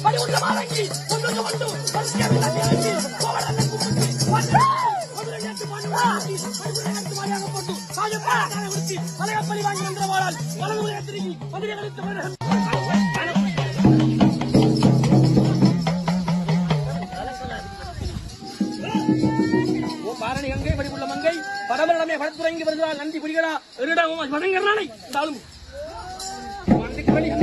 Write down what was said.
படி உள்ள மாறங்கி ஒன்று வந்து பாரணி கங்கை படிப்புள்ள மங்கை பரமரமே படத்துறங்கி வருகிறார் நந்தி புரிகளா எரிடம் வணங்குகிறானை இருந்தாலும் மண்ணுக்கு வெளியே